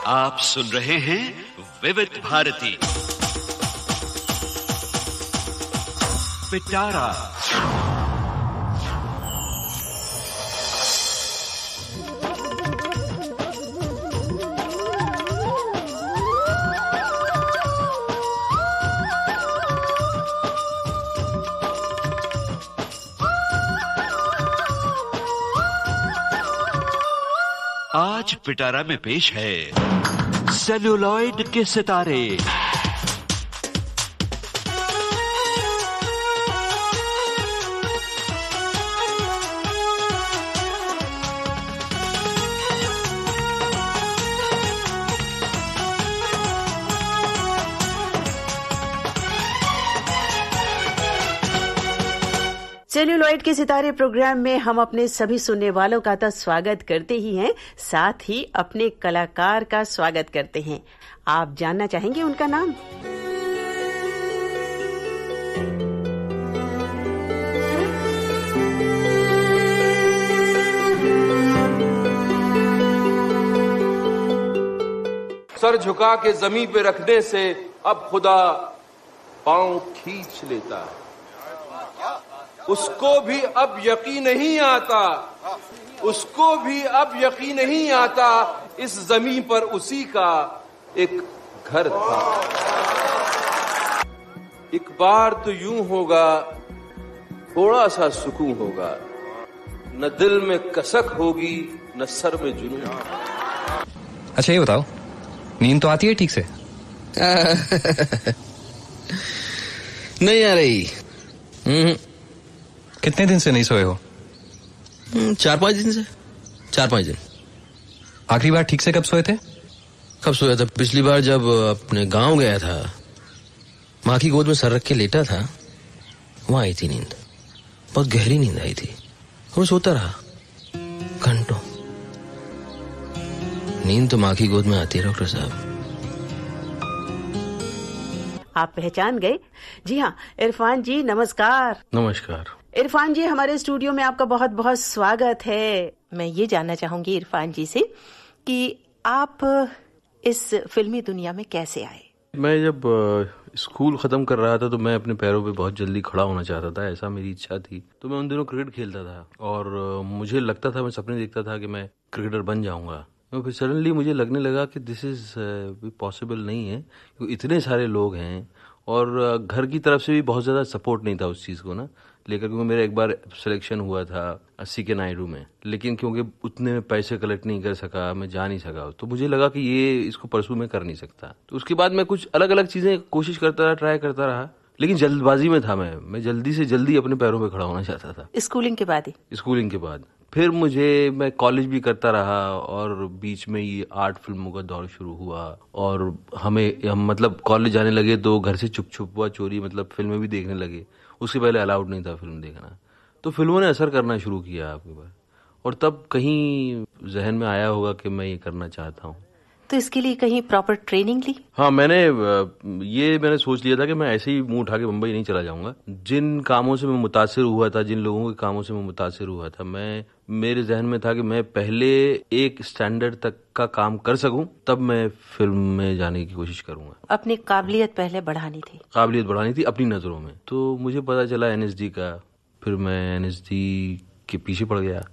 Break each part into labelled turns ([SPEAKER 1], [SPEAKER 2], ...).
[SPEAKER 1] आप सुन रहे हैं विविध भारती पिटारा। आज पिटारा में पेश है सेल्यूलॉइड के सितारे।
[SPEAKER 2] सेल्यूलॉइड के सितारे प्रोग्राम में हम अपने सभी सुनने वालों का तो स्वागत करते ही हैं, साथ ही अपने कलाकार का स्वागत करते हैं। आप जानना चाहेंगे उनका नाम?
[SPEAKER 3] सर झुका के जमीन पे रखने से अब खुदा पांव खींच लेता है। उसको भी अब यकीन नहीं आता, उसको भी अब यकीन नहीं आता, इस जमीन पर उसी का एक घर था। एक बार तो यूं होगा, थोड़ा सा सुकून होगा, न दिल में कसक होगी न सर में जुनून।
[SPEAKER 4] अच्छा ये बताओ, नींद तो आती है ठीक से?
[SPEAKER 5] नहीं आ रही।
[SPEAKER 4] कितने दिन से नहीं सोए हो?
[SPEAKER 5] 4-5 दिन से। 4-5 दिन।
[SPEAKER 4] आखिरी बार ठीक से कब सोए थे?
[SPEAKER 5] कब सोया था? पिछली बार जब अपने गांव गया था, माँ की गोद में सर रख के लेटा था, वहां आई थी नींद। बहुत गहरी नींद आई थी। मैं सोता रहा घंटों। नींद तो माँ की गोद में आती है डॉक्टर साहब।
[SPEAKER 2] आप पहचान गए? जी हाँ, इरफान जी नमस्कार।
[SPEAKER 5] नमस्कार।
[SPEAKER 2] इरफान जी, हमारे स्टूडियो में आपका बहुत बहुत स्वागत है। मैं ये जानना चाहूंगी इरफान जी से कि आप इस फिल्मी दुनिया में कैसे आए?
[SPEAKER 5] मैं जब स्कूल खत्म कर रहा था तो मैं अपने पैरों पे बहुत जल्दी खड़ा होना चाहता था, ऐसा मेरी इच्छा थी। तो मैं उन दिनों क्रिकेट खेलता था और मुझे लगता था, मैं सपने देखता था कि मैं क्रिकेटर बन जाऊंगा। तो फिर सडनली मुझे लगने लगा कि दिस इज पॉसिबल नहीं है, क्योंकि इतने सारे लोग हैं और घर की तरफ से भी बहुत ज़्यादा सपोर्ट नहीं था उस चीज़ को ना लेकर। क्योंकि मेरा एक बार सिलेक्शन हुआ था CK नायडू में, लेकिन क्योंकि उतने में पैसे कलेक्ट नहीं कर सका, मैं जा नहीं सका, तो मुझे लगा कि ये इसको परसू में कर नहीं सकता। तो उसके बाद मैं कुछ अलग अलग चीज़ें कोशिश करता रहा, ट्राई करता रहा, लेकिन जल्दबाजी में था। मैं जल्दी से जल्दी अपने पैरों पे खड़ा होना चाहता था।
[SPEAKER 2] स्कूलिंग के बाद ही? स्कूलिंग
[SPEAKER 5] के बाद फिर मैं कॉलेज भी करता रहा और बीच में ये आर्ट फिल्मों का दौर शुरू हुआ और हम मतलब कॉलेज जाने लगे तो घर से छुप हुआ चोरी मतलब फिल्में भी देखने लगे। उसके पहले अलाउड नहीं था फिल्म देखना। तो फिल्मों ने असर करना शुरू किया आपके पास, और तब कहीं जहन में आया होगा कि मैं ये करना चाहता हूँ।
[SPEAKER 2] तो इसके लिए कहीं प्रॉपर ट्रेनिंग ली?
[SPEAKER 5] हाँ, मैंने सोच लिया था कि मैं ऐसे ही मुंह उठा के मुंबई नहीं चला जाऊंगा। जिन कामों से मैं मुतासिर हुआ था, जिन लोगों के कामों से मैं मुतासिर हुआ था, मेरे जहन में था कि मैं पहले एक स्टैंडर्ड तक का काम कर सकूं, तब मैं फिल्म में जाने की कोशिश करूंगा।
[SPEAKER 2] अपनी काबिलियत पहले बढ़ानी थी
[SPEAKER 5] अपनी नजरों में। तो मुझे पता चला NSD का, फिर मैं NSD के पीछे पड़ गया।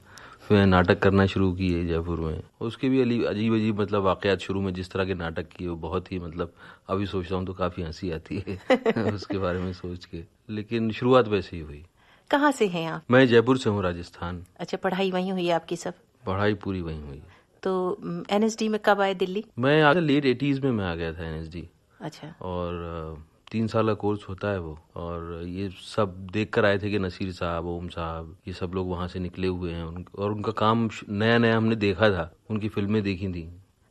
[SPEAKER 5] फिर नाटक करना शुरू किए जयपुर में। उसके भी अजीब अजीब मतलब वाकयात शुरू में, जिस तरह के नाटक किए वो बहुत ही मतलब अभी सोचता हूँ तो काफी हंसी आती है उसके बारे में सोच के। लेकिन शुरुआत वैसे ही हुई।
[SPEAKER 2] कहाँ से हैं आप?
[SPEAKER 5] मैं जयपुर से हूँ, राजस्थान।
[SPEAKER 2] अच्छा, पढ़ाई वहीं हुई आपकी? सब
[SPEAKER 5] पढ़ाई पूरी वहीं हुई।
[SPEAKER 2] तो NSD में कब आए दिल्ली?
[SPEAKER 5] मैं लेट 80s में आ गया था NSD।
[SPEAKER 2] अच्छा।
[SPEAKER 5] और 3 साल का कोर्स होता है वो, और ये सब देख कर आए थे कि नसीर साहब, ओम साहब, ये सब लोग वहाँ से निकले हुए हैं और उनका काम नया नया हमने देखा था, उनकी फिल्में देखी थी।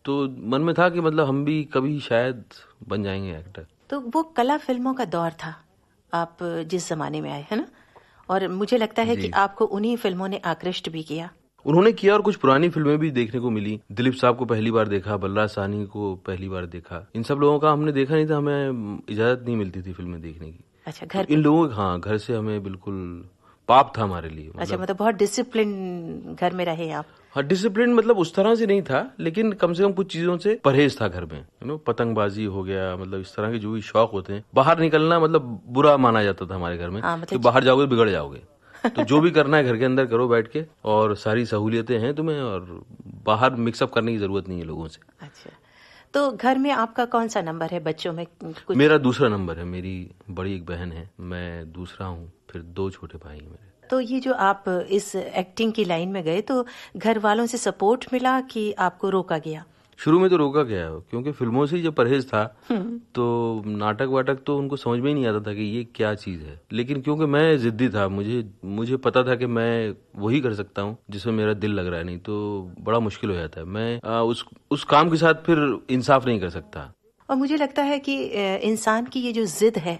[SPEAKER 5] तो मन में था कि मतलब हम भी कभी शायद बन जाएंगे एक्टर।
[SPEAKER 2] तो वो कला फिल्मों का दौर था, आप जिस जमाने में आए, है ना? और मुझे लगता है कि आपको उन्हीं फिल्मों ने आकृष्ट भी किया।
[SPEAKER 5] उन्होंने किया, और कुछ पुरानी फिल्में भी देखने को मिली। दिलीप साहब को पहली बार देखा, बलराज साहनी को पहली बार देखा। इन सब लोगों का हमने देखा नहीं था, हमें इजाजत नहीं मिलती थी फिल्में देखने की।
[SPEAKER 2] अच्छा, घर
[SPEAKER 5] तो इन लोगों घर से हमें बिल्कुल पाप था हमारे लिए।
[SPEAKER 2] अच्छा, मतलब बहुत डिसिप्लिन घर में रहे आप।
[SPEAKER 5] हाँ, डिसिप्लिन मतलब उस तरह से नहीं था, लेकिन कम से कम कुछ चीजों से परहेज था घर में। पतंगबाजी हो गया, मतलब इस तरह के जो भी शौक होते हैं, बाहर निकलना मतलब बुरा माना जाता था हमारे घर में। कि बाहर जाओगे बिगड़ जाओगे। तो जो भी करना है घर के अंदर करो बैठ के, और सारी सहूलियतें हैं तुम्हें, और बाहर मिक्सअप करने की जरूरत नहीं है लोगों से।
[SPEAKER 2] अच्छा, तो घर में आपका कौन सा नंबर है बच्चों में? कुछ?
[SPEAKER 5] मेरा दूसरा नंबर है। मेरी बड़ी एक बहन है, मैं दूसरा हूँ, फिर 2 छोटे भाई हैं मेरे।
[SPEAKER 2] तो ये जो आप इस एक्टिंग की लाइन में गए, तो घर वालों से सपोर्ट मिला कि आपको रोका गया?
[SPEAKER 5] शुरू में तो रोका गया, क्योंकि फिल्मों से जो परहेज था, तो नाटक वाटक तो उनको समझ में ही नहीं आता था कि ये क्या चीज है। लेकिन क्योंकि मैं जिद्दी था, मुझे पता था कि मैं वही कर सकता हूँ जिसमें मेरा दिल लग रहा है, नहीं तो बड़ा मुश्किल हो जाता है। मैं उस काम के साथ फिर इंसाफ नहीं कर सकता।
[SPEAKER 2] और मुझे लगता है कि इंसान की ये जो जिद है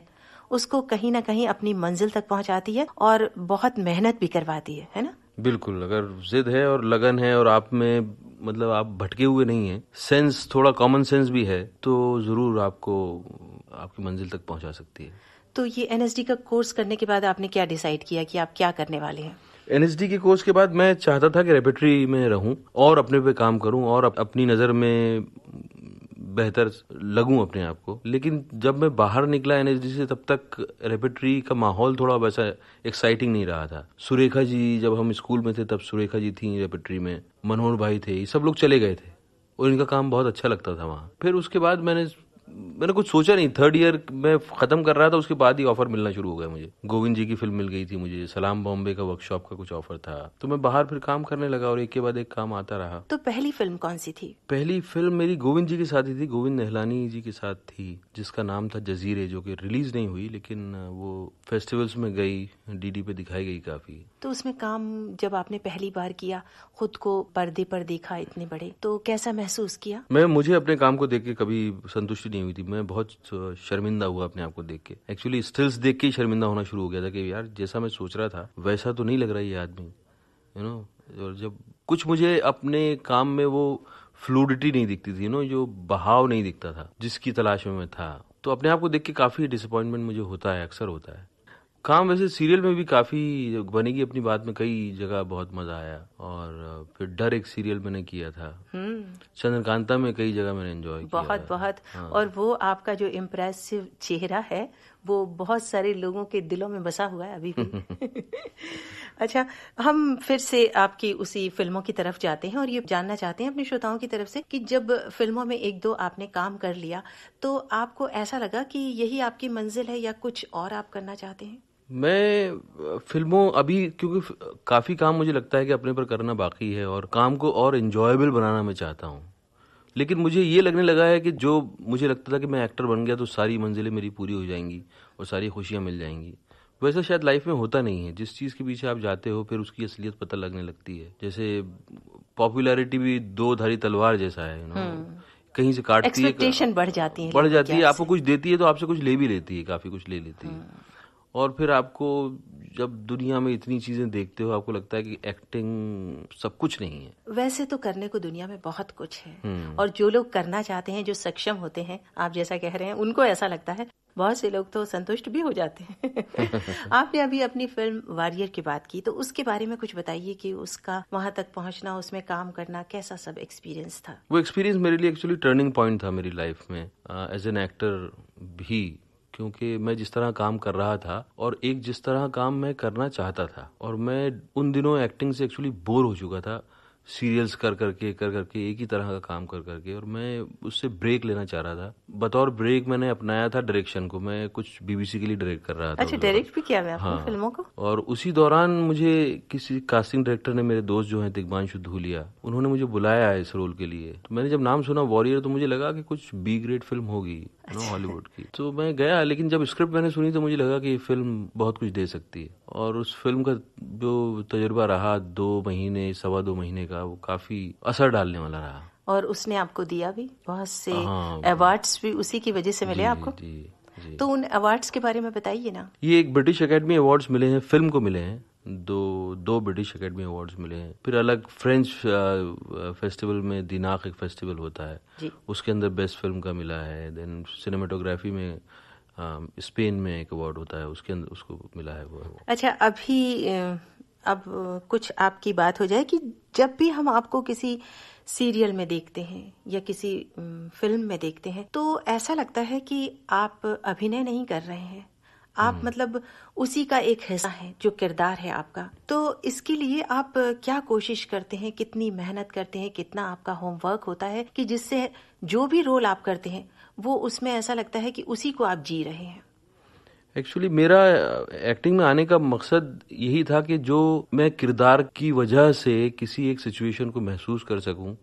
[SPEAKER 2] उसको कहीं ना कहीं अपनी मंजिल तक पहुंचाती है और बहुत मेहनत भी करवाती है ना?
[SPEAKER 5] बिल्कुल, अगर जिद है और लगन है और आप में मतलब आप भटके हुए नहीं हैं, सेंस, थोड़ा कॉमन सेंस भी है, तो जरूर आपको आपकी मंजिल तक पहुंचा सकती है।
[SPEAKER 2] तो ये एनएसडी का कोर्स करने के बाद आपने क्या डिसाइड किया कि आप क्या करने वाले हैं?
[SPEAKER 5] एनएसडी के कोर्स के बाद मैं चाहता था कि रेपेट्री में रहूं और अपने पे काम करूं और अपनी नज़र में बेहतर लगूं अपने आप को। लेकिन जब मैं बाहर निकला एनएसडी से, तब तक रेपेट्री का माहौल थोड़ा वैसा एक्साइटिंग नहीं रहा था। सुरेखा जी, जब हम स्कूल में थे तब सुरेखा जी थी रेपेट्री में, मनोहर भाई थे, ये सब लोग चले गए थे और इनका काम बहुत अच्छा लगता था वहाँ। फिर उसके बाद मैंने कुछ सोचा नहीं। 3rd ईयर में खत्म कर रहा था, उसके बाद ही ऑफर मिलना शुरू हो गया मुझे। गोविंद जी की फिल्म मिल गई थी मुझे, सलाम बॉम्बे का वर्कशॉप का कुछ ऑफर था, तो मैं बाहर फिर काम करने लगा और एक के बाद एक काम आता रहा।
[SPEAKER 2] तो पहली फिल्म कौन सी थी?
[SPEAKER 5] पहली फिल्म मेरी गोविंद जी के साथ ही थी, गोविंद नहलानी जी के साथ थी, जिसका नाम था जजीरे, जो कि रिलीज नहीं हुई, लेकिन वो फेस्टिवल्स में गई, डीडी पे दिखाई गई काफी।
[SPEAKER 2] तो उसमें काम जब आपने पहली बार किया, खुद को पर्दे पर देखा इतने बड़े, तो कैसा महसूस किया?
[SPEAKER 5] मुझे अपने काम को देख के कभी संतुष्टि नहीं हुई थी। मैं बहुत शर्मिंदा हुआ अपने आप को देख के। एक्चुअली स्टिल्स देख के ही शर्मिंदा होना शुरू हो गया था कि यार, जैसा मैं सोच रहा था वैसा तो नहीं लग रहा ये आदमी। और जब कुछ मुझे अपने काम में वो फ्लूडिटी नहीं दिखती थी, जो बहाव नहीं दिखता था जिसकी तलाश में मैं था, तो अपने आप को देख के काफी डिसअपॉइंटमेंट मुझे होता है, अक्सर होता है। काम वैसे सीरियल में भी काफी बनेगी अपनी बात में, कई जगह बहुत मजा आया। और फिर डर एक सीरियल मैंने किया था, चंद्रकांता में कई जगह मैंने एंजॉय किया।
[SPEAKER 2] बहुत। हाँ। और वो आपका जो इम्प्रेसिव चेहरा है वो बहुत सारे लोगों के दिलों में बसा हुआ है अभी भी। अच्छा, हम फिर से आपकी उसी फिल्मों की तरफ जाते हैं और ये जानना चाहते हैं अपने श्रोताओं की तरफ से कि जब फिल्मों में 1-2 आपने काम कर लिया, तो आपको ऐसा लगा कि यही आपकी मंजिल है या कुछ और आप करना चाहते हैं?
[SPEAKER 5] मैं फिल्मों अभी, क्योंकि काफी काम मुझे लगता है कि अपने पर करना बाकी है और काम को और एंजॉयबल बनाना मैं चाहता हूँ। लेकिन मुझे ये लगने लगा है कि जो मुझे लगता था कि मैं एक्टर बन गया तो सारी मंजिलें मेरी पूरी हो जाएंगी और सारी खुशियां मिल जाएंगी, वैसा शायद लाइफ में होता नहीं है। जिस चीज के पीछे आप जाते हो फिर उसकी असलियत पता लगने लगती है। जैसे पॉपुलैरिटी भी 2-धारी तलवार जैसा है, कहीं से काटती है,
[SPEAKER 2] एक्सपेक्टेशन बढ़ जाती है,
[SPEAKER 5] आपको कुछ देती है तो आपसे कुछ ले भी लेती है, काफी कुछ ले लेती है। और फिर आपको जब दुनिया में इतनी चीजें देखते हो, आपको लगता है कि एक्टिंग सब कुछ नहीं है।
[SPEAKER 2] वैसे तो करने को दुनिया में बहुत कुछ है, और जो लोग करना चाहते हैं, जो सक्षम होते हैं, आप जैसा कह रहे हैं, उनको ऐसा लगता है। बहुत से लोग तो संतुष्ट भी हो जाते हैं। आपने अभी अपनी फिल्म वॉरियर की बात की, तो उसके बारे में कुछ बताइए कि उसका वहां तक पहुंचना, उसमें काम करना, कैसा सब एक्सपीरियंस था?
[SPEAKER 5] वो एक्सपीरियंस मेरे लिए एक्चुअली टर्निंग पॉइंट था मेरी लाइफ में, एज एन एक्टर भी, क्योंकि मैं जिस तरह काम कर रहा था और एक जिस तरह काम मैं करना चाहता था, और मैं उन दिनों एक्टिंग से एक्चुअली बोर हो चुका था, सीरियल्स कर करके एक ही तरह का काम कर करके, और मैं उससे ब्रेक लेना चाह रहा था। बतौर ब्रेक मैंने अपनाया था डायरेक्शन को। मैं कुछ बीबीसी के लिए डायरेक्ट कर रहा था।
[SPEAKER 2] अच्छा, डायरेक्ट भी किया आपने फिल्मों को?
[SPEAKER 5] और उसी दौरान मुझे किसी कास्टिंग डायरेक्टर ने, मेरे दोस्त जो हैं दिग्बांशु धूलिया, उन्होंने मुझे बुलाया इस रोल के लिए। तो मैंने जब नाम सुना वॉरियर, तो मुझे लगा कि कुछ बी ग्रेड फिल्म होगी हॉलीवुड की। तो मैं गया, लेकिन जब स्क्रिप्ट मैंने सुनी तो मुझे लगा कि ये फिल्म बहुत कुछ दे सकती है। और उस फिल्म का जो तजुर्बा रहा 2 महीने, 2.25 महीने का, वो काफी असर डालने वाला रहा।
[SPEAKER 2] और उसने आपको दिया भी बहुत से अवार्ड्स भी उसी की वजह से मिले आपको। जी। तो उन अवार्ड्स के बारे में बताइए ना।
[SPEAKER 5] ये एक ब्रिटिश एकेडमी अवार्ड्स मिले हैं, फिल्म को मिले हैं, दो ब्रिटिश एकेडमी अवार्ड्स मिले हैं। फिर अलग फ्रेंच फेस्टिवल में दिनाक एक फेस्टिवल होता है, उसके अंदर बेस्ट फिल्म का मिला है। देन सिनेमेटोग्राफी में स्पेन में एक अवार्ड होता है, उसके अंदर उसको मिला है वो।
[SPEAKER 2] अच्छा, अभी अब कुछ आपकी बात हो जाए कि जब भी हम आपको किसी सीरियल में देखते हैं या किसी फिल्म में देखते हैं तो ऐसा लगता है कि आप अभिनय नहीं कर रहे हैं, आप मतलब उसी का एक हिस्सा है जो किरदार है आपका। तो इसके लिए आप क्या कोशिश करते हैं, कितनी मेहनत करते हैं, कितना आपका होमवर्क होता है कि जिससे जो भी रोल आप करते हैं वो उसमें ऐसा लगता है कि उसी को आप जी रहे हैं?
[SPEAKER 5] एक्चुअली मेरा एक्टिंग में आने का मकसद यही था कि जो मैं किरदार की वजह से किसी एक सिचुएशन को महसूस कर सकूं,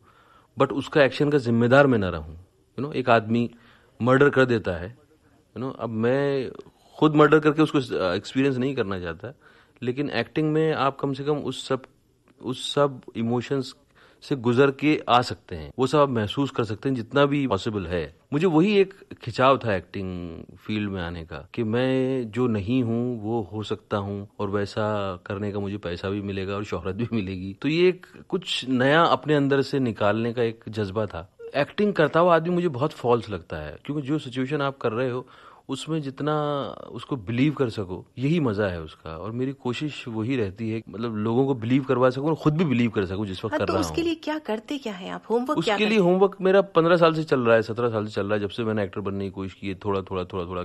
[SPEAKER 5] बट उसका एक्शन का जिम्मेदार मैं ना रहूं। एक आदमी मर्डर कर देता है, अब मैं खुद मर्डर करके उसको एक्सपीरियंस नहीं करना चाहता, लेकिन एक्टिंग में आप कम से कम उस सब इमोशंस से गुजर के आ सकते हैं, वो सब आप महसूस कर सकते हैं जितना भी पॉसिबल है। मुझे वही एक खिंचाव था एक्टिंग फील्ड में आने का, कि मैं जो नहीं हूँ वो हो सकता हूँ, और वैसा करने का मुझे पैसा भी मिलेगा और शोहरत भी मिलेगी। तो ये एक कुछ नया अपने अंदर से निकालने का एक जज्बा था। एक्टिंग करता हुआ आदमी मुझे बहुत फॉल्स लगता है, क्योंकि जो सिचुएशन आप कर रहे हो उसमें जितना उसको बिलीव कर सको यही मजा है उसका, और मेरी कोशिश वही रहती है, मतलब लोगों को बिलीव करवा सकूं और खुद भी बिलीव कर सकूं जिस वक्त कर रहा हूं।
[SPEAKER 2] तो उसके लिए क्या करते क्या है आप, होमवर्क क्या
[SPEAKER 5] उसके लिए
[SPEAKER 2] करते?
[SPEAKER 5] होमवर्क मेरा 15 साल से चल रहा है, 17 साल से चल रहा है, जब से मैंने एक्टर बनने की कोशिश की है। थोड़ा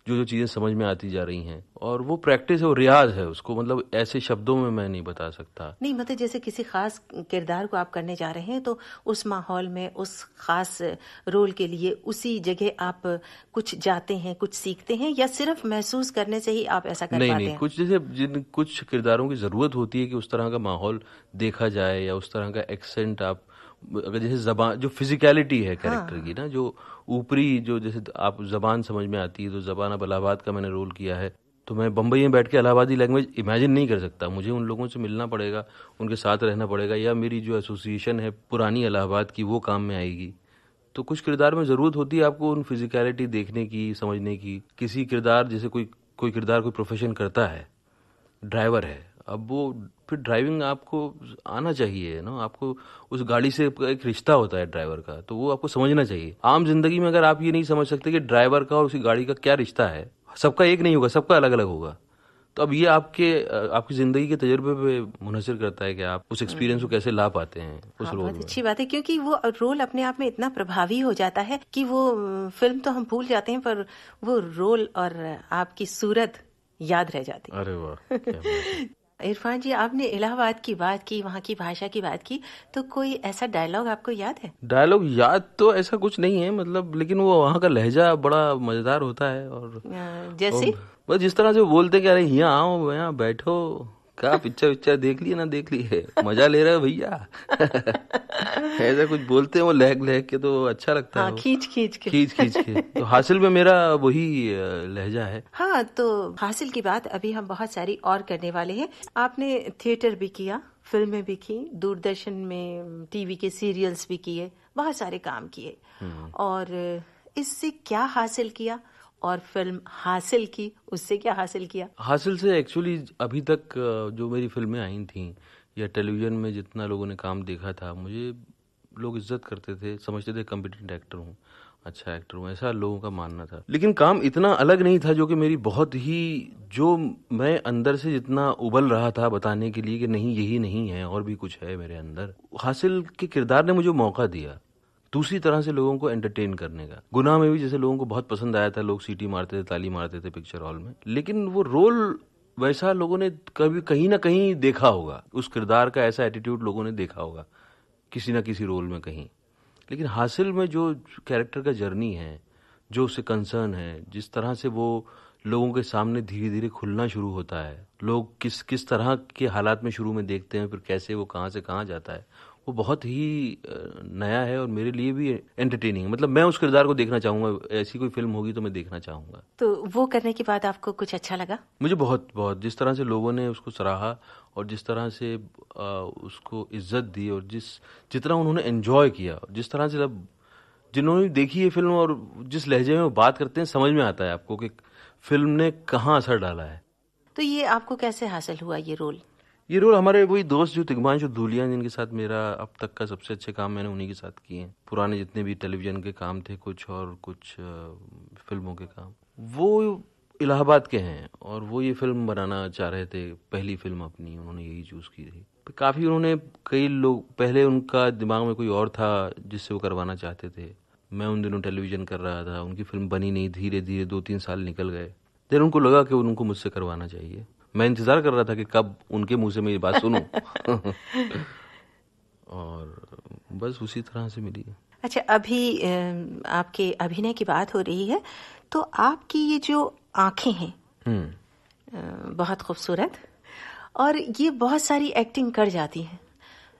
[SPEAKER 5] जो चीजें समझ में आती जा रही हैं, और वो प्रैक्टिस है, वो रियाज है, उसको मतलब ऐसे शब्दों में मैं नहीं बता सकता।
[SPEAKER 2] नहीं, मतलब जैसे किसी खास किरदार को आप करने जा रहे हैं तो उस माहौल में उस खास रोल के लिए उसी जगह आप कुछ जाते हैं, कुछ सीखते हैं, या सिर्फ महसूस करने से ही आप ऐसा कर पाते
[SPEAKER 5] नहीं,
[SPEAKER 2] हैं?
[SPEAKER 5] कुछ किरदारों की जरूरत होती है कि उस तरह का माहौल देखा जाए, या उस तरह का एक्सेंट आप, अगर जैसे जबान, जो फिजिकलिटी है कैरेक्टर की ना, जो ऊपरी, जो जैसे आप जबान समझ में आती है, तो जबान, अब इलाहाबाद का मैंने रोल किया है, तो मैं बम्बई में बैठ के इलाहाबादी लैंग्वेज इमेजिन नहीं कर सकता। मुझे उन लोगों से मिलना पड़ेगा, उनके साथ रहना पड़ेगा, या मेरी जो एसोसिएशन है पुरानी इलाहाबाद की वो काम में आएगी। तो कुछ किरदार में जरूरत होती है आपको उन फिजिकलिटी देखने की, समझने की। किसी किरदार, जैसे कोई किरदार कोई प्रोफेशन करता है, ड्राइवर है, अब वो फिर ड्राइविंग आपको आना चाहिए ना, आपको उस गाड़ी से एक रिश्ता होता है ड्राइवर का, तो वो आपको समझना चाहिए। आम जिंदगी में अगर आप ये नहीं समझ सकते कि ड्राइवर का और उसी गाड़ी का क्या रिश्ता है, सबका एक नहीं होगा, सबका अलग अलग होगा, तो अब ये आपकी जिंदगी के तजुर्बे पे मुनहसर करता है कि आप उस एक्सपीरियंस को कैसे ला पाते हैं उस रोल में।
[SPEAKER 2] बहुत अच्छी बात है, क्योंकि वो रोल अपने आप में इतना प्रभावी हो जाता है कि वो फिल्म तो हम भूल जाते हैं, पर वो रोल और आपकी सूरत याद रह जाती है।
[SPEAKER 5] अरे वाह, क्या बात है।
[SPEAKER 2] इरफान जी, आपने इलाहाबाद की बात की, वहाँ की भाषा की बात की, तो कोई ऐसा डायलॉग आपको याद है?
[SPEAKER 5] डायलॉग याद तो ऐसा कुछ नहीं है, मतलब, लेकिन वो वहाँ का लहजा बड़ा मजेदार होता है। और
[SPEAKER 2] जैसे
[SPEAKER 5] बस जिस तरह से वो बोलते कि अरे यहाँ आओ, यहाँ बैठो, क्या पिक्चर देख लिए ना देख लिए, मजा ले रहे हो भैया। ऐसा कुछ बोलते हैं वो लहक के, तो अच्छा लगता है।
[SPEAKER 2] खींच
[SPEAKER 5] के तो हासिल में मेरा वही लहजा है।
[SPEAKER 2] हाँ, तो हासिल की बात अभी हम बहुत सारी और करने वाले हैं। आपने थिएटर भी किया, फिल्में भी की, दूरदर्शन में टीवी के सीरियल्स भी किए, बहुत सारे काम किए, और इससे क्या हासिल किया, और फिल्म हासिल की, उससे क्या हासिल किया?
[SPEAKER 5] हासिल से एक्चुअली अभी तक जो मेरी फिल्में आई थी या टेलीविजन में जितना लोगों ने काम देखा था, मुझे लोग इज्जत करते थे, समझते थे कॉम्पिटेंट एक्टर हूँ, अच्छा एक्टर हूँ, ऐसा लोगों का मानना था। लेकिन काम इतना अलग नहीं था, जो कि मेरी बहुत ही, जो मैं अंदर से जितना उबल रहा था बताने के लिए कि नहीं, यही नहीं है, और भी कुछ है मेरे अंदर। हासिल के किरदार ने मुझे मौका दिया दूसरी तरह से लोगों को एंटरटेन करने का। गुनाह में भी जैसे लोगों को बहुत पसंद आया था, लोग सीटी मारते थे, ताली मारते थे पिक्चर हॉल में, लेकिन वो रोल वैसा लोगों ने कभी कहीं ना कहीं देखा होगा, उस किरदार का ऐसा एटीट्यूड लोगों ने देखा होगा किसी ना किसी रोल में कहीं। लेकिन हासिल में जो कैरेक्टर का जर्नी है, जो उससे कंसर्न है, जिस तरह से वो लोगों के सामने धीरे धीरे खुलना शुरू होता है, लोग किस तरह के हालात में शुरू में देखते हैं, फिर कैसे वो कहाँ से कहाँ जाता है, वो बहुत ही नया है और मेरे लिए भी एंटरटेनिंग है। मतलब मैं उस किरदार को देखना चाहूंगा, ऐसी कोई फिल्म होगी तो मैं देखना चाहूंगा।
[SPEAKER 2] तो वो करने के बाद आपको कुछ अच्छा लगा? मुझे
[SPEAKER 5] बहुत जिस तरह से लोगों ने उसको सराहा और जिस तरह से उसको इज्जत दी और जितना उन्होंने एंजॉय किया, जिस तरह से जिन्होंने देखी ये फिल्म और जिस लहजे में वो बात करते हैं, समझ में आता है आपको कि फिल्म ने कहाँ असर डाला है।
[SPEAKER 2] तो ये आपको कैसे हासिल हुआ ये रोल?
[SPEAKER 5] ये रोल हमारे वही दोस्त जो तिग्मांशु धूलिया, जिनके साथ मेरा अब तक का सबसे अच्छे काम मैंने उन्हीं के साथ किए हैं। पुराने जितने भी टेलीविजन के काम थे कुछ और कुछ फिल्मों के काम, वो इलाहाबाद के हैं और वो ये फिल्म बनाना चाह रहे थे, पहली फिल्म अपनी, उन्होंने यही चूज़ की थी। काफ़ी उन्होंने, कई लोग पहले उनका दिमाग में कोई और था जिससे वो करवाना चाहते थे। मैं उन दिनों टेलीविज़न कर रहा था, उनकी फिल्म बनी नहीं, धीरे धीरे 2-3 साल निकल गए। फिर उनको लगा कि उनको मुझसे करवाना चाहिए। मैं इंतज़ार कर रहा था कि कब उनके मुंह से मेरी बात सुनूं। और बस उसी तरह से मिली।
[SPEAKER 2] अच्छा, अभी आपके अभिनय की बात हो रही है, तो आपकी ये जो आंखें हैं बहुत खूबसूरत, और ये बहुत सारी एक्टिंग कर जाती हैं।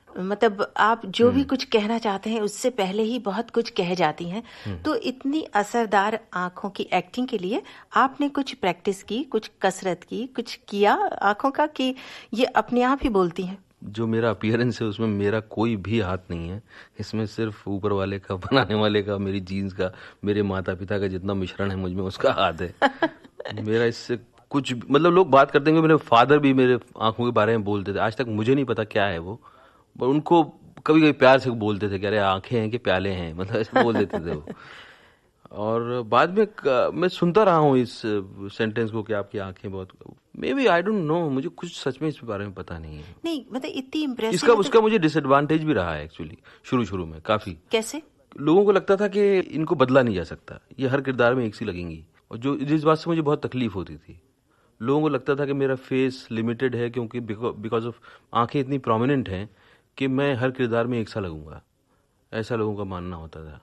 [SPEAKER 2] मतलब आप जो भी कुछ कहना चाहते हैं उससे पहले ही बहुत कुछ कह जाती हैं। तो इतनी असरदार आंखों की एक्टिंग के लिए आपने कुछ प्रैक्टिस की, कुछ कसरत की, कुछ किया आंखों का, कि ये अपने आप ही बोलती हैं?
[SPEAKER 5] जो मेरा अपीयरेंस है उसमें मेरा कोई भी हाथ नहीं है। इसमें सिर्फ ऊपर वाले का, बनाने वाले का, मेरी जीन्स का, मेरे माता पिता का जितना मिश्रण है मुझ में, उसका हाथ है। मेरा इससे कुछ, मतलब लोग बात करते हैं, मेरे फादर भी मेरे आंखों के बारे में बोलते थे। आज तक मुझे नहीं पता क्या है वो, पर उनको कभी कभी प्यार से बोलते थे कि अरे आंखें हैं कि प्याले हैं, मतलब ऐसे बोल देते थे वो। और बाद में मैं सुनता रहा हूँ इस सेंटेंस को कि आपकी आंखें बहुत, maybe I don't know, मुझे कुछ सच में इस बारे में पता नहीं है।
[SPEAKER 2] नहीं, मतलब इतनी इम्प्रेसिव,
[SPEAKER 5] इसका उसका मुझे डिसएडवांटेज भी रहा है एक्चुअली शुरू में काफी।
[SPEAKER 2] कैसे?
[SPEAKER 5] लोगों को लगता था कि इनको बदला नहीं जा सकता, ये हर किरदार में एक सी लगेंगी, और जो जिस बात से मुझे बहुत तकलीफ होती थी। लोगों को लगता था कि मेरा फेस लिमिटेड है, क्योंकि बिकॉज ऑफ आंखें इतनी प्रोमिनेंट हैं कि मैं हर किरदार में एक सा लगूंगा, ऐसा लोगों का मानना होता था।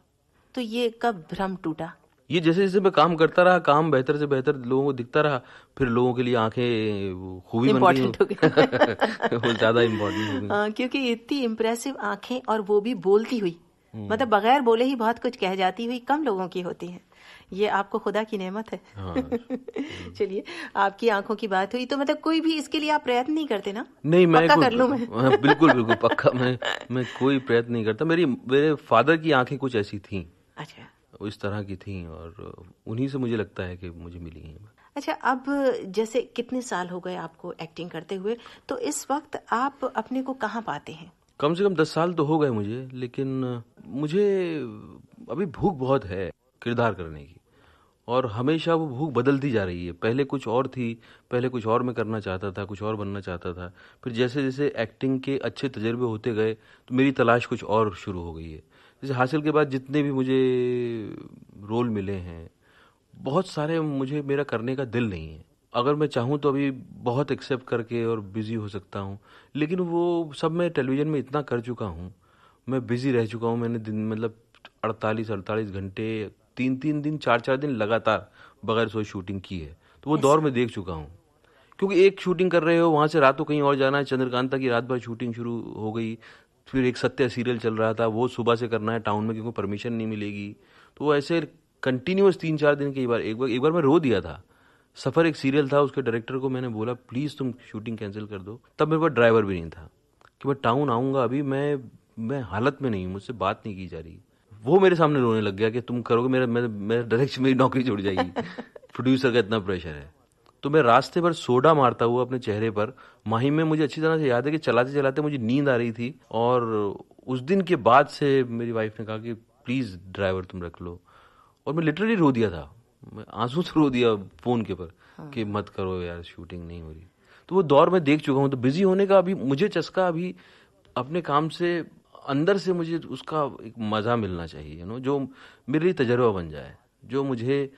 [SPEAKER 2] तो ये कब भ्रम टूटा?
[SPEAKER 5] ये जैसे जैसे मैं काम करता रहा, काम बेहतर से बेहतर लोगों को दिखता रहा, फिर लोगों के लिए आंखें खूबी
[SPEAKER 2] इम्पोर्टेंट हो गई।
[SPEAKER 5] वो ज्यादा इम्पोर्टेंट हो गई।
[SPEAKER 2] क्योंकि इतनी इम्प्रेसिव आंखें, और वो भी बोलती हुई, मतलब बगैर बोले ही बहुत कुछ कह जाती हुई, कम लोगों की होती है। ये आपको खुदा की नेमत है।
[SPEAKER 5] हाँ।
[SPEAKER 2] चलिए, आपकी आंखों की बात हुई, तो मतलब कोई भी इसके लिए आप प्रयत्न नहीं करते ना?
[SPEAKER 5] नहीं, मैं
[SPEAKER 2] पक्का कर लूं मैं?
[SPEAKER 5] बिल्कुल पक्का, मैं कोई प्रयत्न नहीं करता। मेरे फादर की आंखें कुछ ऐसी थी,
[SPEAKER 2] अच्छा,
[SPEAKER 5] इस तरह की थी, और उन्हीं से मुझे लगता है कि मुझे मिली है।
[SPEAKER 2] अच्छा, अब जैसे कितने साल हो गए आपको एक्टिंग करते हुए, तो इस वक्त आप अपने को कहाँ पाते हैं?
[SPEAKER 5] कम से कम 10 साल तो हो गए मुझे, लेकिन मुझे अभी भूख बहुत है किरदार करने की, और हमेशा वो भूख बदलती जा रही है। पहले कुछ और थी, पहले कुछ और मैं करना चाहता था, कुछ और बनना चाहता था। फिर जैसे जैसे एक्टिंग के अच्छे तजर्बे होते गए, तो मेरी तलाश कुछ और शुरू हो गई है। जैसे हासिल के बाद जितने भी मुझे रोल मिले हैं, बहुत सारे मुझे मेरा करने का दिल नहीं है। अगर मैं चाहूँ तो अभी बहुत एक्सेप्ट करके और बिजी हो सकता हूँ, लेकिन वो सब मैं टेलीविज़न में इतना कर चुका हूँ, मैं बिजी रह चुका हूँ। मैंने दिन, मतलब 48 घंटे, 3 दिन, 4 दिन लगातार बगैर सोए शूटिंग की है। तो वो दौर में देख चुका हूँ, क्योंकि एक शूटिंग कर रहे हो, वहाँ से रात को कहीं और जाना है। चंद्रकांता की रात भर शूटिंग शुरू हो गई, फिर एक सत्य सीरियल चल रहा था, वो सुबह से करना है टाउन में, क्योंकि परमिशन नहीं मिलेगी। तो वो ऐसे कंटिन्यूअस 3-4 दिन की बार, एक बार मैं रो दिया था। सफ़र एक सीरियल था, उसके डायरेक्टर को मैंने बोला प्लीज़ तुम शूटिंग कैंसिल कर दो। तब मेरे पास ड्राइवर भी नहीं था कि मैं टाउन आऊँगा, अभी मैं हालत में नहीं हूँ, मुझसे बात नहीं की जा रही। वो मेरे सामने रोने लग गया कि तुम करोगे, मेरा डायरेक्शन, मेरी नौकरी छूट जाएगी। प्रोड्यूसर का इतना प्रेशर है। तो मैं रास्ते पर सोडा मारता हुआ अपने चेहरे पर, माहिम में मुझे अच्छी तरह से याद है कि चलाते चलाते मुझे नींद आ रही थी, और उस दिन के बाद से मेरी वाइफ ने कहा कि प्लीज़ ड्राइवर तुम रख लो, और मैं लिटरली रो दिया था, मैं आंसू से रो दिया फ़ोन के पर कि मत करो यार, शूटिंग नहीं हो रही। तो वो दौर मैं देख चुका हूँ। तो बिजी होने का अभी मुझे चस्का, अभी अपने काम से अंदर से मुझे उसका एक मज़ा मिलना चाहिए, जो मेरे लिए तजर्बा बन जाए, जो मुझे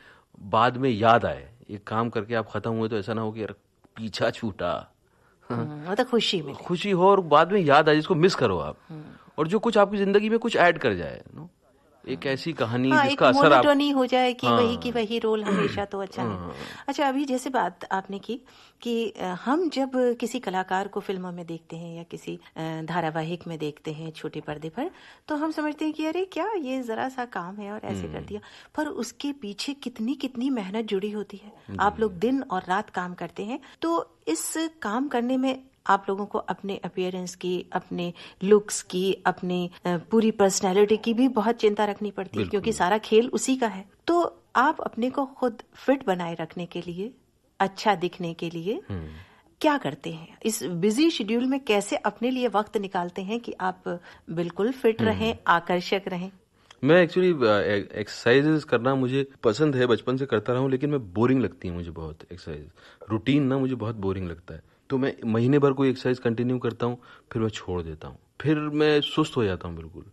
[SPEAKER 5] बाद में याद आए। एक काम करके आप खत्म हुए तो ऐसा ना हो कि यार पीछा छूटा,
[SPEAKER 2] मतलब खुशी
[SPEAKER 5] हो, और बाद में याद आए, जिसको मिस करो आप, और जो कुछ आपकी जिंदगी में कुछ ऐड कर जाए, एक ऐसी कहानी जिसका असर आप
[SPEAKER 2] नहीं हो जाए कि वही की वही रोल हमेशा, तो अच्छा नहीं। अच्छा, अभी जैसे बात आपने की कि हम जब किसी कलाकार को फिल्मों में देखते हैं या किसी धारावाहिक में देखते हैं छोटे पर्दे पर, तो हम समझते हैं कि अरे क्या ये जरा सा काम है और ऐसे कर दिया, पर उसके पीछे कितनी कितनी मेहनत जुड़ी होती है। आप लोग दिन और रात काम करते हैं, तो इस काम करने में आप लोगों को अपने अपीयरेंस की, अपने लुक्स की, अपनी पूरी पर्सनैलिटी की भी बहुत चिंता रखनी पड़ती है, क्योंकि सारा खेल उसी का है। तो आप अपने को खुद फिट बनाए रखने के लिए, अच्छा दिखने के लिए क्या करते हैं? इस बिजी शेड्यूल में कैसे अपने लिए वक्त निकालते हैं कि आप बिल्कुल फिट रहें, आकर्षक रहें?
[SPEAKER 5] मैं एक्चुअली एक्सरसाइजेस करना मुझे पसंद है, बचपन से करता रहा हूँ, लेकिन मैं बोरिंग लगती है मुझे बहुत एक्सरसाइज। रूटीन ना मुझे बहुत बोरिंग लगता है, तो मैं महीने भर कोई एक्सरसाइज कंटिन्यू करता हूँ, फिर मैं छोड़ देता हूँ, फिर मैं सुस्त हो जाता हूँ बिल्कुल।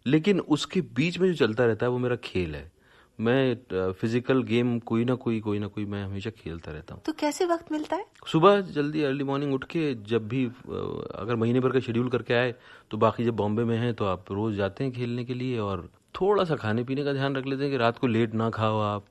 [SPEAKER 5] लेकिन उसके बीच में जो चलता रहता है वो मेरा खेल है। मैं फिजिकल गेम कोई ना कोई मैं हमेशा खेलता रहता हूँ।
[SPEAKER 2] तो कैसे वक्त मिलता है?
[SPEAKER 5] सुबह जल्दी अर्ली मॉर्निंग उठ के, जब भी अगर महीने भर का शेड्यूल करके आए तो बाकी जब बॉम्बे में हैं तो आप रोज जाते हैं खेलने के लिए, और थोड़ा सा खाने पीने का ध्यान रख लेते हैं कि रात को लेट ना खाओ आप,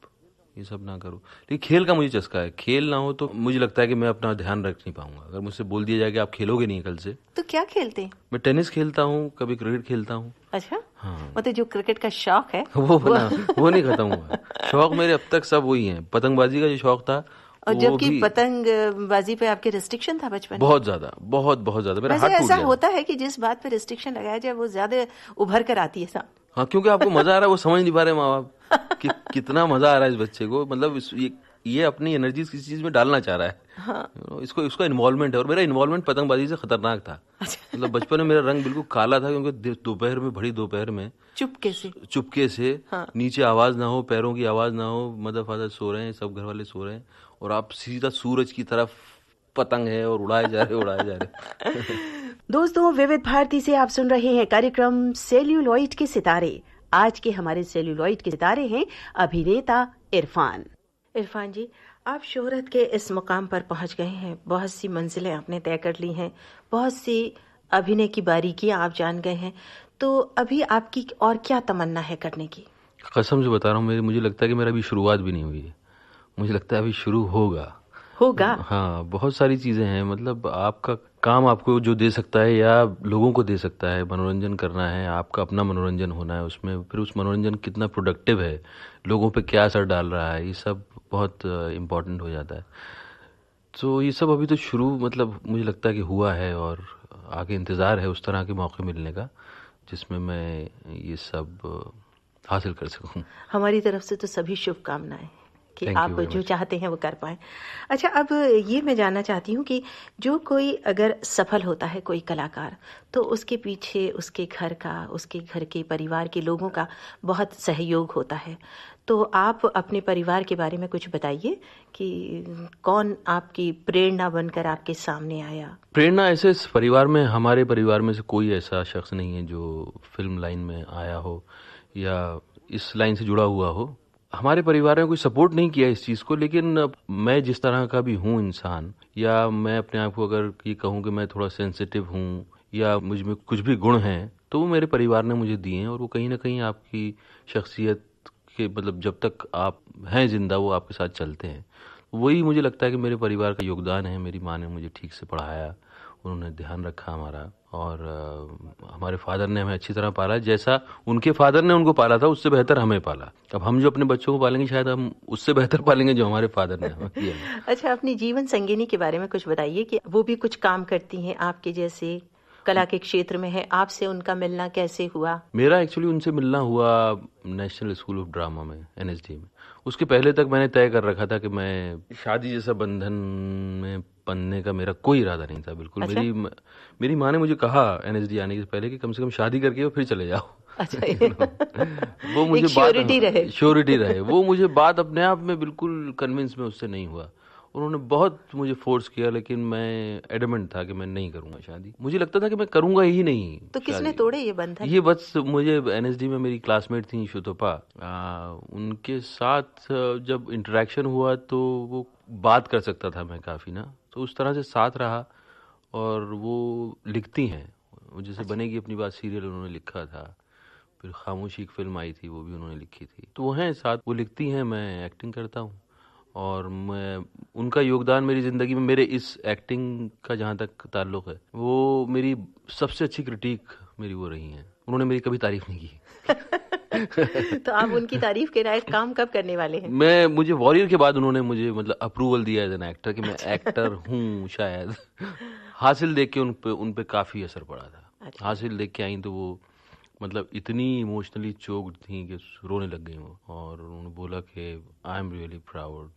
[SPEAKER 5] ये सब ना करो। लेकिन खेल का मुझे चस्का है, खेल ना हो तो मुझे लगता है कि मैं अपना ध्यान रख नहीं पाऊंगा। अगर मुझसे बोल दिया जाए कि आप खेलोगे नहीं कल से।
[SPEAKER 2] तो क्या खेलते हैं?
[SPEAKER 5] मैं टेनिस खेलता हूँ, कभी क्रिकेट खेलता हूँ।
[SPEAKER 2] अच्छा,
[SPEAKER 5] हाँ।
[SPEAKER 2] मतलब जो क्रिकेट का शौक है
[SPEAKER 5] वो नहीं खत्म हुआ। शौक मेरे अब तक सब वही हैं। पतंगबाजी का जो शौक था,
[SPEAKER 2] और
[SPEAKER 5] वो
[SPEAKER 2] जबकि
[SPEAKER 5] भी
[SPEAKER 2] पतंगबाजी पे आपके रिस्ट्रिक्शन था बचपन में।
[SPEAKER 5] बहुत ज्यादा, बहुत ज्यादा। मेरा
[SPEAKER 2] वैसे
[SPEAKER 5] हाथ टूट
[SPEAKER 2] ऐसा
[SPEAKER 5] गया।
[SPEAKER 2] होता है कि जिस बात पे रिस्ट्रिक्शन लगाया जाए वो ज्यादा उभर कर आती है सामने।
[SPEAKER 5] हाँ, क्योंकि आपको मजा आ रहा है, वो समझ नहीं पा रहे माँ बाप कि कितना मजा आ रहा है इस बच्चे को। मतलब ये अपनी एनर्जी किसी चीज में डालना चाह रहा है।
[SPEAKER 2] हाँ।
[SPEAKER 5] इसका इन्वॉल्वमेंट है, और मेरा इन्वॉल्वमेंट पतंगबाजी से खतरनाक था। मतलब बचपन में मेरा रंग बिल्कुल काला था, क्योंकि दोपहर में, बड़ी दोपहर में चुपके से
[SPEAKER 2] हाँ।
[SPEAKER 5] नीचे आवाज ना हो, पैरों की आवाज ना हो, मदर फादर सो रहे हैं, सब घर वाले सो रहे हैं, और आप सीधा सूरज की तरफ पतंग है और उड़ाए जा रहे
[SPEAKER 2] दोस्तों, विविध भारती से आप सुन रहे हैं कार्यक्रम सेल्यूलॉइड के सितारे। आज के हमारे सेल्यूलॉइड के सितारे हैं अभिनेता इरफान। इरफान जी, आप शोहरत के इस मुकाम पर पहुंच गए हैं, बहुत सी मंजिलें आपने तय कर ली हैं, बहुत सी अभिनय की बारीकियां आप जान गए हैं, तो अभी आपकी और क्या तमन्ना है करने की?
[SPEAKER 5] कसम से बता रहा हूँ, मुझे लगता है कि मेरा अभी शुरुआत भी नहीं हुई है। मुझे लगता है अभी शुरू होगा। हाँ, बहुत सारी चीजें हैं। मतलब आपका काम आपको जो दे सकता है या लोगों को दे सकता है, मनोरंजन करना है, आपका अपना मनोरंजन होना है उसमें, फिर उस मनोरंजन कितना प्रोडक्टिव है, लोगों पे क्या असर डाल रहा है, ये सब बहुत इम्पोर्टेंट हो जाता है। तो ये सब अभी तो शुरू, मतलब मुझे लगता है कि हुआ है, और आगे इंतज़ार है उस तरह के मौके मिलने का जिसमें मैं ये सब हासिल कर सकूं।
[SPEAKER 2] हमारी तरफ से तो सभी शुभकामनाएं कि आप जो चाहते हैं वो कर पाएं। अच्छा, अब ये मैं जानना चाहती हूँ कि जो कोई अगर सफल होता है, कोई कलाकार, तो उसके पीछे उसके घर का, उसके घर के परिवार के लोगों का बहुत सहयोग होता है। तो आप अपने परिवार के बारे में कुछ बताइए कि कौन आपकी प्रेरणा बनकर आपके सामने आया?
[SPEAKER 5] प्रेरणा ऐसे इस परिवार में, हमारे परिवार में से कोई ऐसा शख्स नहीं है जो फिल्म लाइन में आया हो या इस लाइन से जुड़ा हुआ हो। हमारे परिवार में कोई सपोर्ट नहीं किया इस चीज़ को, लेकिन मैं जिस तरह का भी हूँ इंसान, या मैं अपने आप को अगर ये कहूँ कि मैं थोड़ा सेंसिटिव हूँ या मुझ में कुछ भी गुण हैं, तो वो मेरे परिवार ने मुझे दिए हैं, और वो कहीं ना कहीं आपकी शख्सियत के, मतलब जब तक आप हैं जिंदा, वो आपके साथ चलते हैं। वही मुझे लगता है कि मेरे परिवार का योगदान है। मेरी माँ ने मुझे ठीक से पढ़ाया, उन्होंने ध्यान रखा हमारा, और हमारे फादर ने हमें अच्छी तरह पाला। जैसा उनके फादर ने उनको पाला था, उससे बेहतर हमें पाला। अब हम जो अपने बच्चों को पालेंगे, शायद हम उससे बेहतर पालेंगे जो हमारे फादर ने हमें किया।
[SPEAKER 2] अच्छा, अपनी जीवन संगिनी के बारे में कुछ बताइए कि वो भी कुछ काम करती हैं आपके जैसे, कला के क्षेत्र में है, आपसे उनका मिलना कैसे हुआ?
[SPEAKER 5] मेरा एक्चुअली उनसे मिलना हुआ नेशनल स्कूल ऑफ ड्रामा में, NSD में। उसके पहले तक मैंने तय कर रखा था कि मैं शादी जैसा बंधन में बनने का मेरा कोई इरादा नहीं था बिल्कुल।
[SPEAKER 2] अच्छा?
[SPEAKER 5] मेरी माँ ने मुझे कहा NSD आने से पहले कि कम से कम शादी करके फिर चले जाओ।
[SPEAKER 2] अच्छा,
[SPEAKER 5] वो मुझे
[SPEAKER 2] श्योरिटी
[SPEAKER 5] रहे वो मुझे बात अपने आप में बिल्कुल कन्विंस में उससे नहीं हुआ। उन्होंने बहुत मुझे फोर्स किया, लेकिन मैं एडमेंट था कि मैं नहीं करूंगा शादी। मुझे लगता था कि मैं करूंगा ही नहीं।
[SPEAKER 2] तो किसने तोड़े ये बंधन?
[SPEAKER 5] ये बस मुझे NSD में मेरी क्लासमेट थी शुतोपा, उनके साथ जब इंटरेक्शन हुआ तो वो बात कर सकता था मैं काफ़ी ना, तो उस तरह से साथ रहा। और वो लिखती हैं, वो जैसे बनेगी अपनी बात सीरियल उन्होंने लिखा था, फिर खामोशी एक फिल्म आई थी, वो भी उन्होंने लिखी थी। तो वो हैं साथ, वो लिखती हैं, मैं एक्टिंग करता हूँ, और मैं उनका योगदान मेरी ज़िंदगी में, मेरे इस एक्टिंग का जहाँ तक ताल्लुक़ है, वो मेरी सबसे अच्छी क्रिटिक मेरी वो रही हैं। उन्होंने मेरी कभी तारीफ नहीं की।
[SPEAKER 2] तो आप उनकी तारीफ के लायक काम कब करने वाले हैं?
[SPEAKER 5] मुझे वॉरियर के बाद उन्होंने मुझे मतलब अप्रूवल दिया एज एन एक्टर कि मैं एक्टर हूँ शायद। हासिल देख के उन पे काफ़ी असर पड़ा था।
[SPEAKER 2] अच्छा।
[SPEAKER 5] हासिल देख के आई तो वो मतलब इतनी इमोशनली चोक्ड थी कि रोने लग गई वो, और उन्होंने बोला कि आई एम रियली प्राउड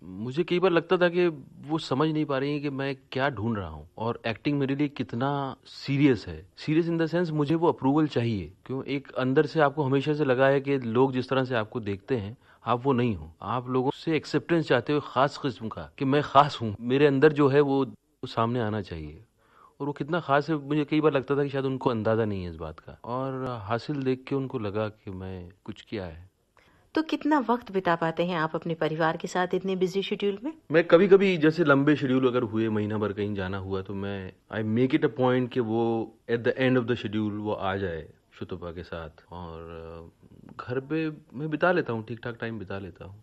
[SPEAKER 5] मुझे कई बार लगता था कि वो समझ नहीं पा रही है कि मैं क्या ढूंढ रहा हूँ और एक्टिंग मेरे लिए कितना सीरियस है। सीरियस इन द सेंस मुझे वो अप्रूवल चाहिए, क्यों एक अंदर से आपको हमेशा से लगा है कि लोग जिस तरह से आपको देखते हैं आप वो नहीं हो। आप लोगों से एक्सेप्टेंस चाहते हो खास किस्म का, कि मैं खास हूँ, मेरे अंदर जो है वो सामने आना चाहिए। और वो कितना खास है मुझे कई बार लगता था कि शायद उनको अंदाजा नहीं है इस बात का, और हासिल देख के उनको लगा कि मैं कुछ किया है।
[SPEAKER 2] तो कितना वक्त बिता पाते हैं आप अपने परिवार के साथ इतने बिजी शेड्यूल में?
[SPEAKER 5] मैं कभी कभी जैसे लंबे शेड्यूल अगर हुए, महीना भर कहीं जाना हुआ, तो मैं I make it a point कि वो at the end of the schedule वो आ जाए शुतुपा के साथ, और घर पे मैं बिता लेता हूँ, ठीक ठाक टाइम बिता लेता हूँ।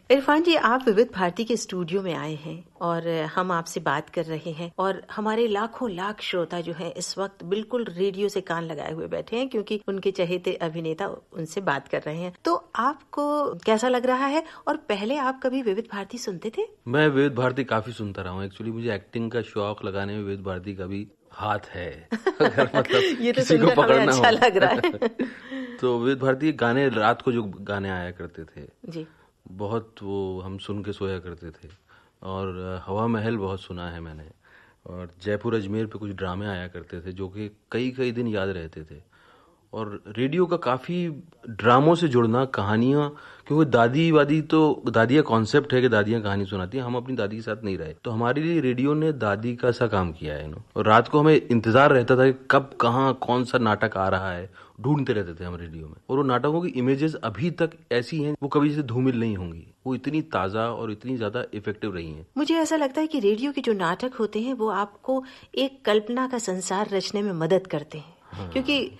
[SPEAKER 2] इरफान जी, आप विविध भारती के स्टूडियो में आए हैं और हम आपसे बात कर रहे हैं, और हमारे लाखों लाख श्रोता जो हैं इस वक्त बिल्कुल रेडियो से कान लगाए हुए बैठे हैं, क्योंकि उनके चहेते अभिनेता उनसे बात कर रहे हैं। तो आपको कैसा लग रहा है, और पहले आप कभी विविध भारती सुनते थे?
[SPEAKER 5] मैं विविध भारती काफी सुनता रहा हूँ। एक्चुअली मुझे एक्टिंग का शौक लगाने में विविध भारती का भी हाथ है। अगर मतलब
[SPEAKER 2] ये तो
[SPEAKER 5] किसी को पकड़ना
[SPEAKER 2] अच्छा
[SPEAKER 5] हो
[SPEAKER 2] लग रहा है।
[SPEAKER 5] तो विविध भारती गाने, रात को जो गाने आया करते थे
[SPEAKER 2] जी,
[SPEAKER 5] बहुत, वो हम सुन के सोया करते थे। और हवा महल बहुत सुना है मैंने, और जयपुर अजमेर पे कुछ ड्रामे आया करते थे जो कि कई कई दिन याद रहते थे। और रेडियो का काफ़ी ड्रामों से जुड़ना, कहानियाँ, क्योंकि दादी वादी तो दादी का कॉन्सेप्ट है कि दादियाँ कहानी सुनाती हैं, हम अपनी दादी के साथ नहीं रहे, तो हमारे लिए रेडियो ने दादी का सा काम किया है ना। और रात को हमें इंतजार रहता था कि कब कहाँ कौन सा नाटक आ रहा है, ढूंढते रहते थे हम रेडियो में। और वो नाटकों की इमेजेस अभी तक ऐसी हैं, वो कभी जैसे धूमिल नहीं होंगी, वो इतनी ताज़ा और इतनी ज़्यादा इफेक्टिव रही हैं।
[SPEAKER 2] मुझे ऐसा लगता है कि रेडियो के जो नाटक होते हैं वो आपको एक कल्पना का संसार रचने में मदद करते हैं, क्योंकि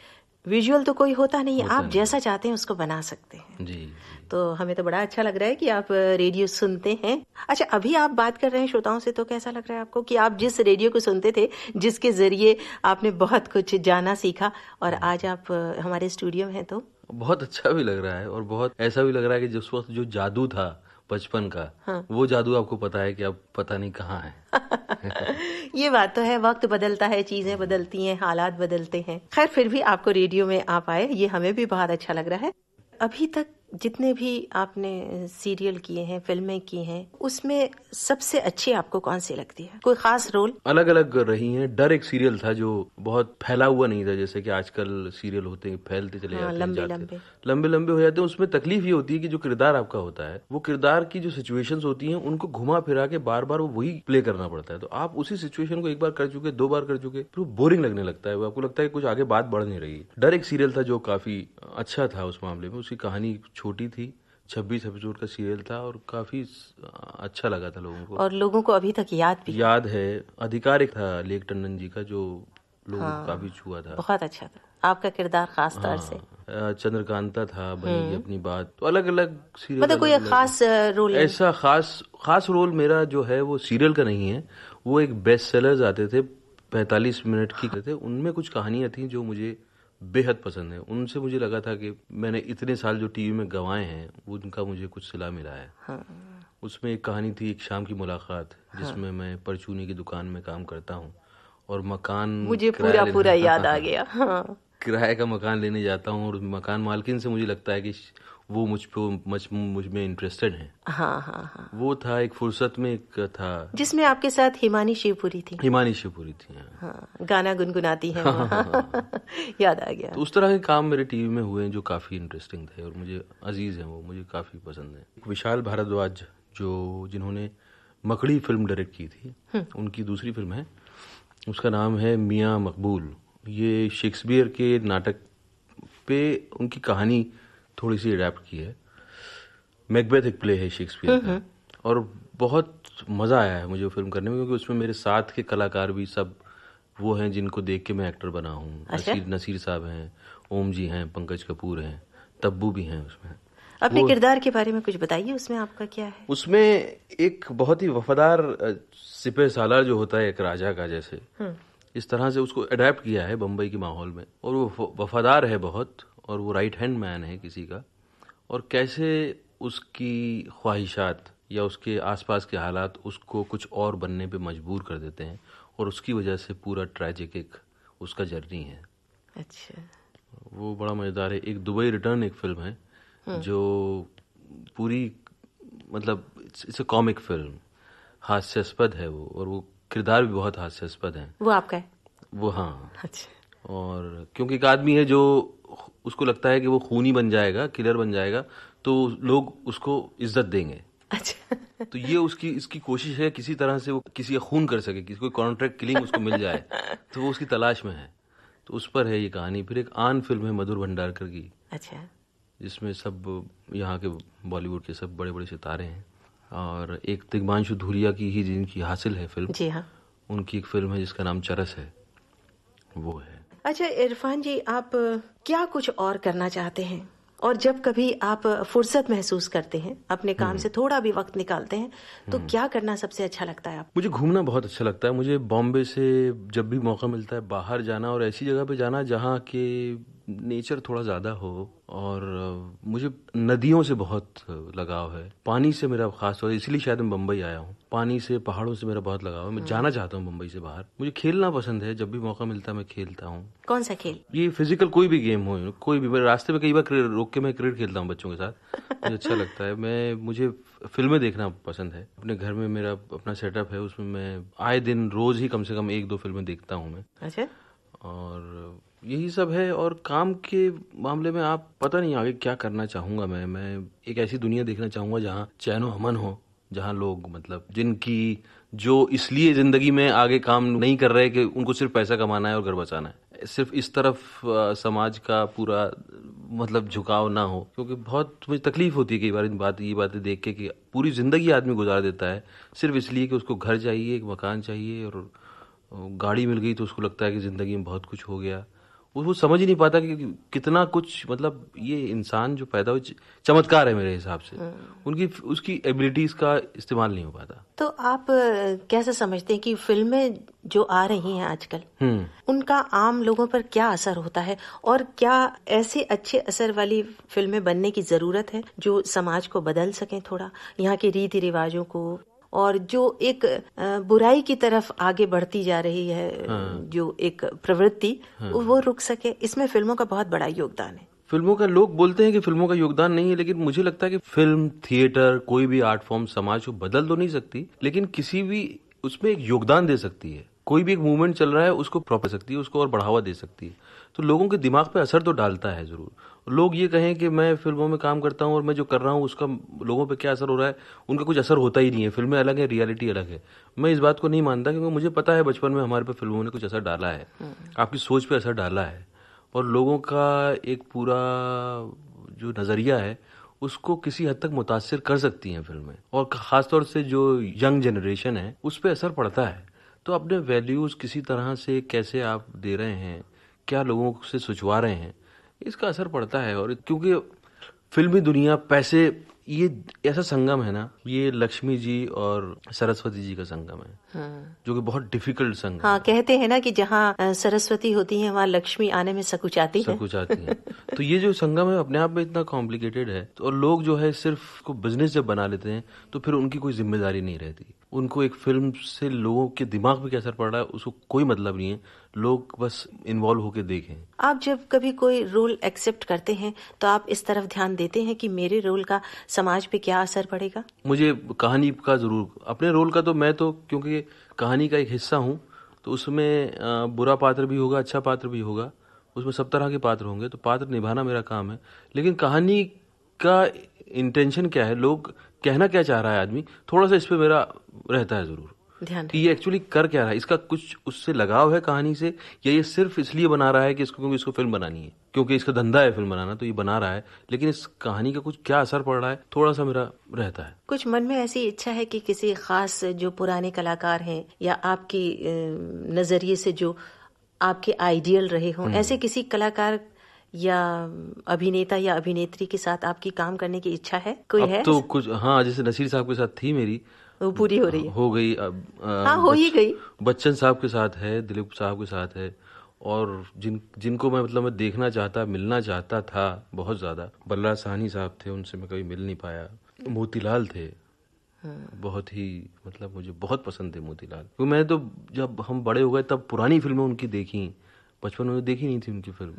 [SPEAKER 2] विजुअल तो कोई होता नहीं, आप जैसा चाहते हैं उसको बना सकते हैं।
[SPEAKER 5] जी।
[SPEAKER 2] तो हमें तो बड़ा अच्छा लग रहा है कि आप रेडियो सुनते हैं। अच्छा, अभी आप बात कर रहे हैं श्रोताओं से, तो कैसा लग रहा है आपको कि आप जिस रेडियो को सुनते थे, जिसके जरिए आपने बहुत कुछ जाना सीखा, और आज आप हमारे स्टूडियो में हैं, तो
[SPEAKER 5] बहुत अच्छा भी लग रहा है, और बहुत ऐसा भी लग रहा है कि जिस वक्त जो जादू था बचपन का, हाँ, वो जादू आपको पता है कि अब पता नहीं कहाँ है।
[SPEAKER 2] ये बात तो है, वक्त बदलता है, चीजें बदलती हैं, हालात बदलते हैं। खैर, फिर भी आपको रेडियो में आप आए, ये हमें भी बहुत अच्छा लग रहा है। अभी तक जितने भी आपने सीरियल किए हैं, फिल्में की हैं, उसमें सबसे अच्छी आपको कौन सी लगती है? कोई खास रोल?
[SPEAKER 5] अलग अलग रही हैं। डर एक सीरियल था जो बहुत फैला हुआ नहीं था, जैसे कि आजकल सीरियल होते हैं, फैलते चले जाते हैं, लंबे लंबे हो जाते हैं। उसमें तकलीफ ये होती है कि जो किरदार आपका होता है, वो किरदार की जो सिचुएशंस होती हैं, उनको घुमा फिरा के बार बार वो वही प्ले करना पड़ता है। तो आप उसी सिचुएशन को एक बार कर चुके, दो बार कर चुके, फिर बोरिंग लगने लगता है, वो आपको लगता है कुछ आगे बात बढ़ नहीं रही। डर एक सीरियल था जो काफी अच्छा था उस मामले में। उसकी कहानी छोटी थी, 26 एपिसोड का सीरियल था, और काफी अच्छा लगा था लोगों को, और लोगों को
[SPEAKER 2] अभी तक याद
[SPEAKER 5] है। अधिकार एक था लेक टंडन जी का, जो लोगों को काफी छुआ था,
[SPEAKER 2] बहुत अच्छा था आपका किरदार, खास तौर से।
[SPEAKER 5] चंद्रकांता था, बनेगी अपनी बात। तो अलग अलग सीरियल,
[SPEAKER 2] मतलब कोई खास रोल?
[SPEAKER 5] ऐसा खास रोल मेरा जो है वो सीरियल का नहीं है। वो एक बेस्ट सेलर्स आते थे 45 मिनट की थे, उनमें कुछ कहानियां थी जो मुझे बेहद पसंद है। उनसे मुझे लगा था कि मैंने इतने साल जो टीवी में गंवाए हैं, उनका मुझे कुछ सिला मिला है। हाँ। उसमें एक कहानी थी, एक शाम की मुलाकात, जिसमें मैं परचूनी की दुकान में काम करता हूँ और मकान,
[SPEAKER 2] मुझे पूरा याद आ गया। हाँ।
[SPEAKER 5] किराए का मकान लेने जाता हूँ, और मकान मालकिन से मुझे लगता है कि वो मुझ में इंटरेस्टेड है।
[SPEAKER 2] हाँ।
[SPEAKER 5] वो था एक फुर्सत में, एक था
[SPEAKER 2] जिसमें आपके साथ हिमानी शिवपुरी थी।
[SPEAKER 5] हाँ,
[SPEAKER 2] गाना गुनगुनाती हैं। याद आ गया।
[SPEAKER 5] तो उस तरह के काम मेरे टीवी में हुए हैं जो काफी इंटरेस्टिंग थे, और मुझे अजीज है, वो मुझे काफी पसंद है। विशाल भारद्वाज जिन्होंने मकड़ी फिल्म डायरेक्ट की थी, उनकी दूसरी फिल्म है, उसका नाम है मियां मकबूल। ये शेक्सपियर के नाटक पे उनकी कहानी थोड़ी सी अडेप्ट की है। मैकबेथ एक प्ले है शेक्सपियर का, और बहुत मजा आया है मुझे वो फिल्म करने में, क्योंकि उसमें मेरे साथ के कलाकार भी सब वो हैं जिनको देख के मैं एक्टर बना हूँ। अच्छा? नसीर साहब हैं, ओम जी हैं, पंकज कपूर हैं, तब्बू भी हैं उसमें।
[SPEAKER 2] अपने किरदार के बारे में कुछ बताइए, उसमें आपका क्या है?
[SPEAKER 5] उसमें एक बहुत ही वफादार सिपह सालार जो होता है एक राजा का, जैसे इस तरह से उसको अडेप्ट किया है बम्बई के माहौल में, और वो वफादार है बहुत, और वो राइट हैंड मैन है किसी का, और कैसे उसकी ख्वाहिशात या उसके आसपास के हालात उसको कुछ और बनने पे मजबूर कर देते हैं, और उसकी वजह से पूरा ट्रेजिक एक उसका जर्नी है।
[SPEAKER 2] अच्छा,
[SPEAKER 5] वो बड़ा मजेदार है। एक दुबई रिटर्न एक फिल्म है जो पूरी मतलब इट्स अ कॉमिक फिल्म, हास्यास्पद है वो, और वो किरदार भी बहुत हास्यास्पद है।
[SPEAKER 2] वो आपका है?
[SPEAKER 5] वो हाँ।
[SPEAKER 2] अच्छा।
[SPEAKER 5] और क्योंकि एक आदमी है जो उसको लगता है कि वो खूनी बन जाएगा, किलर बन जाएगा, तो लोग उसको इज्जत देंगे।
[SPEAKER 2] अच्छा।
[SPEAKER 5] तो ये उसकी इसकी कोशिश है किसी तरह से वो किसी का खून कर सके, किसी कोई कॉन्ट्रैक्ट किलिंग उसको मिल जाए, तो वो उसकी तलाश में है। तो उस पर है ये कहानी। फिर एक आन फिल्म है मधुर भंडारकर की,
[SPEAKER 2] अच्छा।
[SPEAKER 5] जिसमें सब यहाँ के बॉलीवुड के सब बड़े बड़े सितारे हैं, और एक दिग्मांशु धूलिया की ही जिनकी हासिल है फिल्म,
[SPEAKER 2] जी हाँ।
[SPEAKER 5] उनकी एक फिल्म है जिसका नाम चरस है, वो है।
[SPEAKER 2] अच्छा इरफान जी, आप क्या कुछ और करना चाहते हैं? और जब कभी आप फुर्सत महसूस करते हैं, अपने काम से थोड़ा भी वक्त निकालते हैं, तो क्या करना सबसे अच्छा लगता है आपको?
[SPEAKER 5] मुझे घूमना बहुत अच्छा लगता है। मुझे बॉम्बे से जब भी मौका मिलता है बाहर जाना, और ऐसी जगह पे जाना जहाँ के नेचर थोड़ा ज़्यादा हो। और मुझे नदियों से बहुत लगाव है, पानी से मेरा खास तौर, इसलिए शायद मैं बम्बई आया हूँ। पानी से, पहाड़ों से मेरा बहुत लगाव है। मैं जाना चाहता हूँ मुंबई से बाहर। मुझे खेलना पसंद है, जब भी मौका मिलता है मैं खेलता हूँ।
[SPEAKER 2] कौन सा खेल?
[SPEAKER 5] ये फिजिकल कोई भी गेम हो, कोई भी। मेरे रास्ते में कई बार रोक के मैं क्रिकेट खेलता हूँ बच्चों के साथ, मुझे अच्छा लगता है। मुझे फिल्में देखना पसंद है। अपने घर में मेरा अपना सेटअप है, उसमें मैं आए दिन रोज ही कम से कम 1-2 फिल्में देखता हूँ मैं।
[SPEAKER 2] अच्छा।
[SPEAKER 5] और यही सब है। और काम के मामले में आप पता नहीं आगे क्या करना चाहूंगा मैं एक ऐसी दुनिया देखना चाहूंगा जहाँ चैन व अमन हो, जहाँ लोग मतलब जिनकी जो इसलिए जिंदगी में आगे काम नहीं कर रहे कि उनको सिर्फ पैसा कमाना है और घर बसाना है, सिर्फ इस तरफ समाज का पूरा मतलब झुकाव ना हो। क्योंकि बहुत मुझे तकलीफ होती है कई बार ये बातें देख के कि पूरी जिंदगी आदमी गुजार देता है सिर्फ इसलिए कि उसको घर चाहिए, एक मकान चाहिए, और गाड़ी मिल गई तो उसको लगता है कि जिंदगी में बहुत कुछ हो गया। वो समझ ही नहीं पाता कि कितना कुछ, मतलब ये इंसान जो पैदा हुए चमत्कार है मेरे हिसाब से। उनकी उसकी एबिलिटीज का इस्तेमाल नहीं हो पाता।
[SPEAKER 2] तो आप कैसे समझते हैं कि फिल्में जो आ रही हैं आजकल, उनका आम लोगों पर क्या असर होता है, और क्या ऐसे अच्छे असर वाली फिल्में बनने की जरूरत है जो समाज को बदल सकें, थोड़ा यहाँ के रीति रिवाजों को, और जो एक बुराई की तरफ आगे बढ़ती जा रही है, जो एक प्रवृत्ति, वो रुक सके? इसमें फिल्मों का बहुत बड़ा योगदान है।
[SPEAKER 5] फिल्मों का, लोग बोलते हैं कि फिल्मों का योगदान नहीं है, लेकिन मुझे लगता है कि फिल्म, थिएटर, कोई भी आर्ट फॉर्म समाज को बदल तो नहीं सकती, लेकिन किसी भी उसमें एक योगदान दे सकती है। कोई भी एक मूवमेंट चल रहा है उसको प्रॉपर सकती है, उसको और बढ़ावा दे सकती है। तो लोगों के दिमाग पे असर तो डालता है जरूर। लोग ये कहें कि मैं फिल्मों में काम करता हूँ और मैं जो कर रहा हूँ उसका लोगों पे क्या असर हो रहा है, उनका कुछ असर होता ही नहीं है। फिल्में अलग है, रियलिटी अलग है। मैं इस बात को नहीं मानता, क्योंकि मुझे पता है बचपन में हमारे पे फिल्मों ने कुछ असर डाला है, आपकी सोच पे असर डाला है, और लोगों का एक पूरा जो नजरिया है उसको किसी हद तक मुतासिर कर सकती हैं फिल्में। और खासतौर से जो यंग जनरेशन है उस पर असर पड़ता है। तो अपने वैल्यूज किसी तरह से कैसे आप दे रहे हैं, क्या लोगों से सुझवा रहे हैं, इसका असर पड़ता है। और क्योंकि फिल्मी दुनिया, पैसे, ये ऐसा संगम है ना, ये लक्ष्मी जी और सरस्वती जी का संगम है, जो कि बहुत डिफिकल्ट संगम।
[SPEAKER 2] हाँ, कहते हैं ना कि जहाँ सरस्वती होती है वहाँ लक्ष्मी आने में सकुचाती है।
[SPEAKER 5] तो ये जो संगम है अपने आप में इतना कॉम्प्लिकेटेड है। तो और लोग जो है सिर्फ को बिजनेस जब बना लेते हैं तो फिर उनकी कोई जिम्मेदारी नहीं रहती। उनको एक फिल्म से लोगों के दिमाग पे क्या असर पड़ रहा है उसको कोई मतलब नहीं है, लोग बस इन्वॉल्व होके देखें।
[SPEAKER 2] आप जब कभी कोई रोल एक्सेप्ट करते हैं तो आप इस तरफ ध्यान देते हैं कि मेरे रोल का समाज पे क्या असर पड़ेगा?
[SPEAKER 5] मुझे कहानी का जरूर, अपने रोल का तो मैं तो क्योंकि कहानी का एक हिस्सा हूँ, तो उसमें बुरा पात्र भी होगा, अच्छा पात्र भी होगा, उसमें सब तरह के पात्र होंगे, तो पात्र निभाना मेरा काम है। लेकिन कहानी का इंटेंशन क्या है, लोग कहना क्या चाह रहा है आदमी, थोड़ा सा इस पे मेरा रहता है जरूर
[SPEAKER 2] ध्यान
[SPEAKER 5] कि ये एक्चुअली कर क्या रहा है, इसका कुछ उससे लगाव है कहानी से, या ये सिर्फ इसलिए बना रहा है कि इसको, क्योंकि इसको फिल्म बनानी है, क्योंकि इसका धंधा है फिल्म बनाना, तो ये बना रहा है। लेकिन इस कहानी का कुछ क्या असर पड़ रहा है, थोड़ा सा मेरा रहता है।
[SPEAKER 2] कुछ मन में ऐसी इच्छा है कि किसी खास जो पुराने कलाकार हैं या आपकी नजरिए से जो आपके आइडियल रहे हों, ऐसे किसी कलाकार या अभिनेता या अभिनेत्री के साथ आपकी काम करने की इच्छा है? कोई
[SPEAKER 5] अब
[SPEAKER 2] है
[SPEAKER 5] तो कुछ, हाँ, जैसे नसीर साहब के साथ थी मेरी,
[SPEAKER 2] वो पूरी हो रही है?
[SPEAKER 5] हो गई अब।
[SPEAKER 2] हाँ, हो ही गई।
[SPEAKER 5] बच्चन साहब के साथ है, दिलीप साहब के साथ है, और जिनको मैं देखना चाहता, मिलना चाहता था बहुत ज्यादा। बल्ला साहनी साहब थे, उनसे मैं कभी मिल नहीं पाया। मोतीलाल थे, बहुत ही मुझे बहुत पसंद थे मोतीलाल। क्योंकि मैं तो जब हम बड़े हो गए तब पुरानी फिल्में उनकी देखी, बचपन में देखी नहीं थी उनकी फिल्म,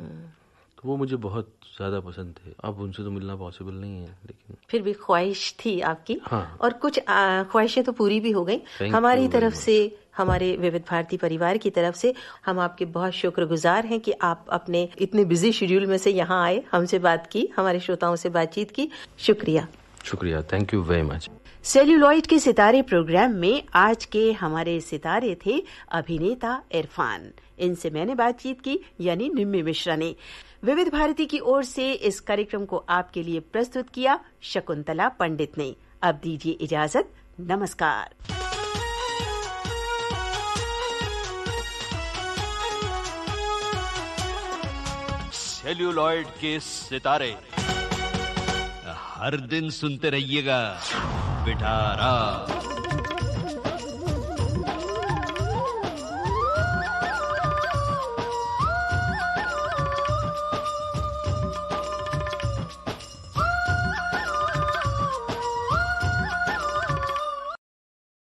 [SPEAKER 5] तो वो मुझे बहुत ज्यादा पसंद थे। अब उनसे तो मिलना पॉसिबल नहीं है, लेकिन
[SPEAKER 2] फिर भी ख्वाहिश थी आपकी।
[SPEAKER 5] हाँ।
[SPEAKER 2] और कुछ ख्वाहिशें तो पूरी भी हो गई। हमारी तरफ से, हमारे विविध भारती परिवार की तरफ से हम आपके बहुत शुक्रगुजार हैं कि आप अपने इतने बिजी शेड्यूल में से यहाँ आए, हमसे बात की, हमारे श्रोताओं से बातचीत की। शुक्रिया।
[SPEAKER 5] शुक्रिया, thank you very much.
[SPEAKER 2] Celluloid के सितारे प्रोग्राम में आज के हमारे सितारे थे अभिनेता इरफान। इनसे मैंने बातचीत की, यानी निम्मी मिश्रा ने। विविध भारती की ओर से इस कार्यक्रम को आपके लिए प्रस्तुत किया शकुंतला पंडित ने। अब दीजिए इजाजत, नमस्कार।
[SPEAKER 1] सेल्यूलॉइड के सितारे, हर दिन सुनते रहिएगा पिटारा।